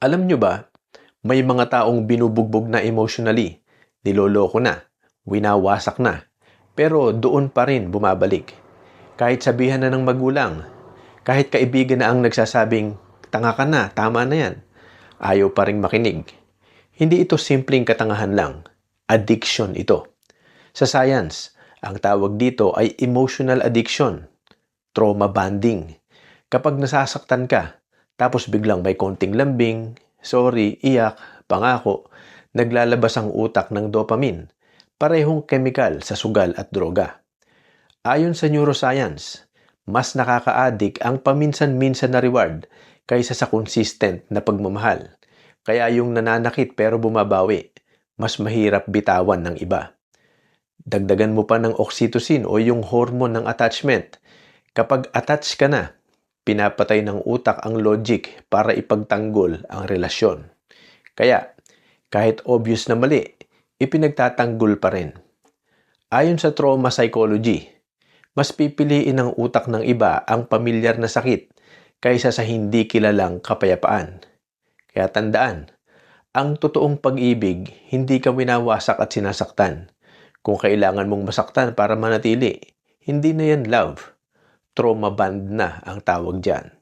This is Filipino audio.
Alam nyo ba, may mga taong binubugbog na emotionally, niloloko na, winawasak na, pero doon pa rin bumabalik. Kahit sabihan na ng magulang, kahit kaibigan na ang nagsasabing, tanga ka na, tama na yan, ayaw pa rin makinig. Hindi ito simpleng katangahan lang, addiction ito. Sa science, ang tawag dito ay emotional addiction, trauma bonding. Kapag nasasaktan ka, tapos biglang may konting lambing, sorry, iyak, pangako, naglalabas ang utak ng dopamine, parehong chemical sa sugal at droga. Ayon sa neuroscience, mas nakaka-addict ang paminsan-minsan na reward kaysa sa consistent na pagmamahal. Kaya yung nananakit pero bumabawi, mas mahirap bitawan ng iba. Dagdagan mo pa ng oxytocin o yung hormone ng attachment. Kapag attached ka na, pinapatay ng utak ang logic para ipagtanggol ang relasyon. Kaya, kahit obvious na mali, ipinagtatanggol pa rin. Ayon sa trauma psychology, mas pipiliin ng utak ng iba ang pamilyar na sakit kaysa sa hindi kilalang kapayapaan. Kaya tandaan, ang totoong pag-ibig, hindi ka winawasak at sinasaktan. Kung kailangan mong masaktan para manatili, hindi na yan love. Trauma bond na ang tawag dyan.